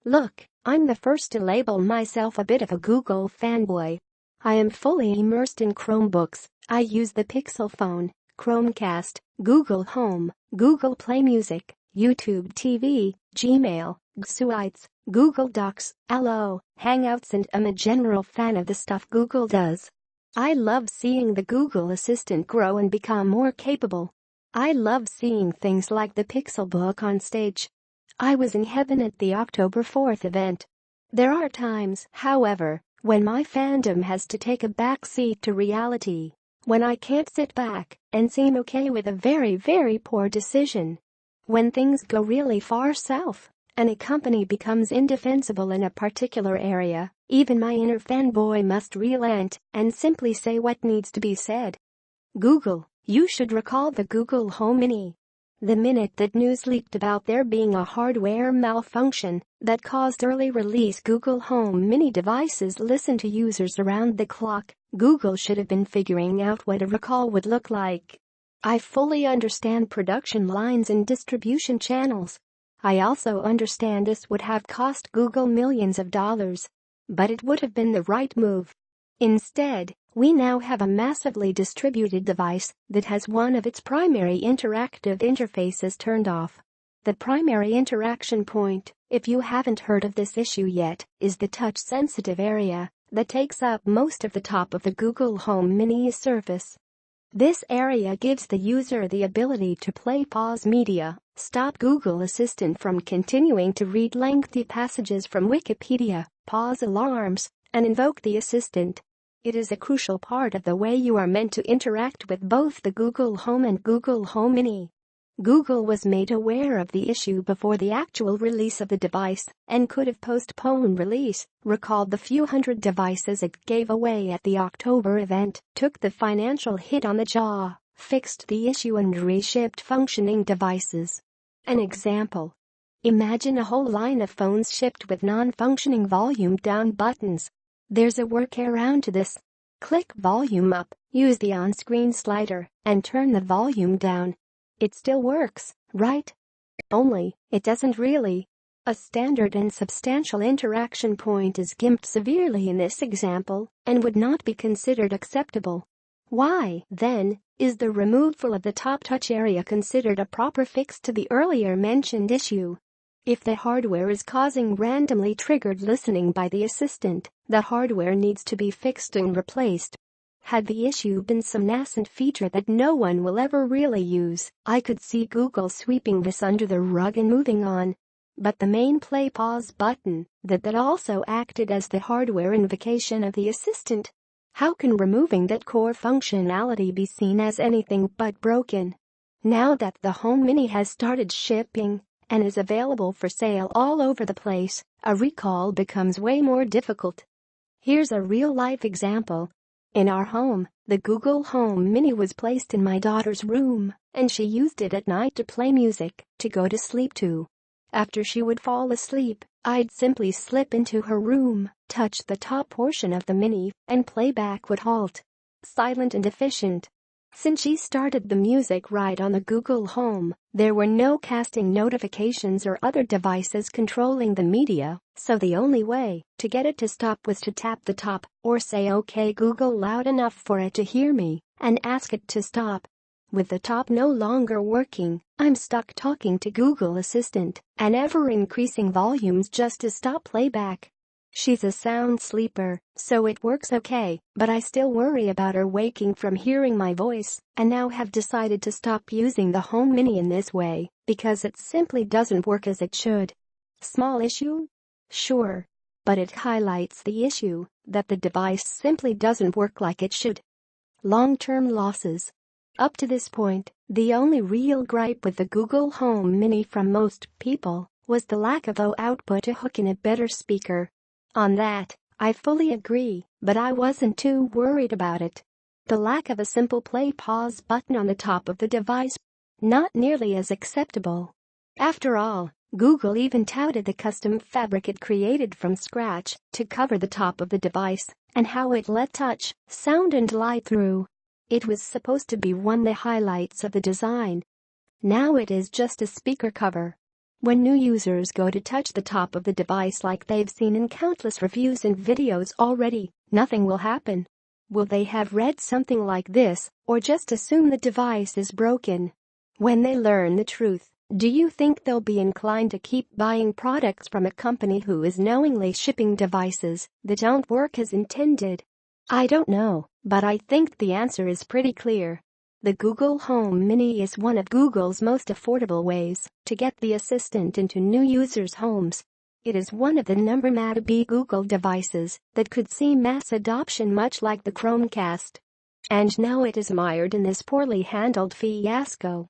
Look, I'm the first to label myself a bit of a Google fanboy. I am fully immersed in Chromebooks. I use the Pixel phone, Chromecast, Google Home, Google Play Music, YouTube TV, Gmail, Gsuites, Google Docs, Allo, Hangouts, and am a general fan of the stuff Google does. I love seeing the Google Assistant grow and become more capable. I love seeing things like the Pixelbook on stage. I was in heaven at the October 4th event. There are times, however, when my fandom has to take a backseat to reality, when I can't sit back and seem okay with a very, very poor decision. When things go really far south and a company becomes indefensible in a particular area, even my inner fanboy must relent and simply say what needs to be said. Google, you should recall the Google Home Mini. The minute that news leaked about there being a hardware malfunction that caused early release Google Home Mini devices listen to users around the clock, Google should have been figuring out what a recall would look like. I fully understand production lines and distribution channels. I also understand this would have cost Google millions of dollars. But it would have been the right move. Instead, we now have a massively distributed device that has one of its primary interactive interfaces turned off. The primary interaction point, if you haven't heard of this issue yet, is the touch-sensitive area that takes up most of the top of the Google Home Mini's surface. This area gives the user the ability to pause media, stop Google Assistant from continuing to read lengthy passages from Wikipedia, pause alarms, and invoke the assistant. It is a crucial part of the way you are meant to interact with both the Google Home and Google Home Mini. Google was made aware of the issue before the actual release of the device and could have postponed release, recalled the few hundred devices it gave away at the October event, took the financial hit on the jaw, fixed the issue and reshipped functioning devices. An example. Imagine a whole line of phones shipped with non-functioning volume down buttons. There's a workaround to this. Click volume up, use the on-screen slider, and turn the volume down. It still works, right? Only, it doesn't really. A standard and substantial interaction point is gimped severely in this example and would not be considered acceptable. Why, then, is the removal of the top touch area considered a proper fix to the earlier mentioned issue? If the hardware is causing randomly triggered listening by the assistant, the hardware needs to be fixed and replaced. Had the issue been some nascent feature that no one will ever really use, I could see Google sweeping this under the rug and moving on. But the main pause button, that also acted as the hardware invocation of the assistant. How can removing that core functionality be seen as anything but broken? Now that the Home Mini has started shipping and is available for sale all over the place, a recall becomes way more difficult. Here's a real-life example. In our home, the Google Home Mini was placed in my daughter's room, and she used it at night to play music, to go to sleep to. After she would fall asleep, I'd simply slip into her room, touch the top portion of the Mini, and playback would halt. Silent and efficient. Since she started the music right on the Google Home, there were no casting notifications or other devices controlling the media, so the only way to get it to stop was to tap the top or say "OK Google" loud enough for it to hear me and ask it to stop. With the top no longer working, I'm stuck talking to Google Assistant and ever-increasing volumes just to stop playback. She's a sound sleeper, so it works okay, but I still worry about her waking from hearing my voice, and now have decided to stop using the Home Mini in this way because it simply doesn't work as it should. Small issue? Sure. But it highlights the issue that the device simply doesn't work like it should. Long-term losses. Up to this point, the only real gripe with the Google Home Mini from most people was the lack of output to hook in a better speaker. On that, I fully agree, but I wasn't too worried about it. The lack of a simple pause button on the top of the device, not nearly as acceptable. After all, Google even touted the custom fabric it created from scratch to cover the top of the device and how it let touch, sound and light through. It was supposed to be one of the highlights of the design. Now it is just a speaker cover. When new users go to touch the top of the device like they've seen in countless reviews and videos already, nothing will happen. Will they have read something like this or just assume the device is broken? When they learn the truth, do you think they'll be inclined to keep buying products from a company who is knowingly shipping devices that don't work as intended? I don't know, but I think the answer is pretty clear. The Google Home Mini is one of Google's most affordable ways to get the assistant into new users' homes. It is one of the number Google devices that could see mass adoption much like the Chromecast. And now it is mired in this poorly handled fiasco.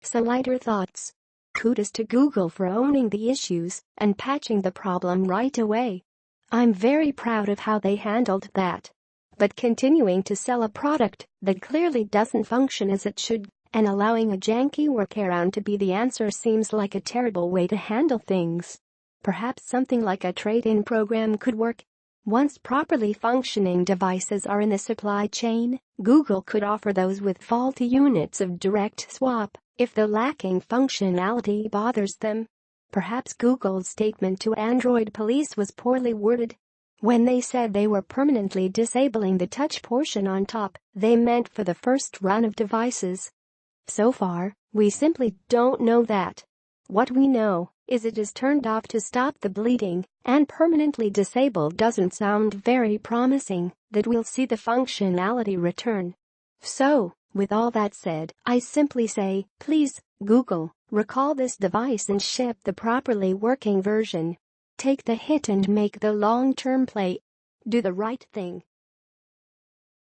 So lighter thoughts. Kudos to Google for owning the issues and patching the problem right away. I'm very proud of how they handled that. But continuing to sell a product that clearly doesn't function as it should and allowing a janky workaround to be the answer seems like a terrible way to handle things. Perhaps something like a trade-in program could work. Once properly functioning devices are in the supply chain, Google could offer those with faulty units of direct swap if the lacking functionality bothers them. Perhaps Google's statement to Android police was poorly worded. When they said they were permanently disabling the touch portion on top, they meant for the first run of devices. So far, we simply don't know that. What we know is it is turned off to stop the bleeding, and permanently disabled doesn't sound very promising that we'll see the functionality return. So, with all that said, I simply say, please, Google, recall this device and ship the properly working version. Take the hit and make the long-term play. Do the right thing.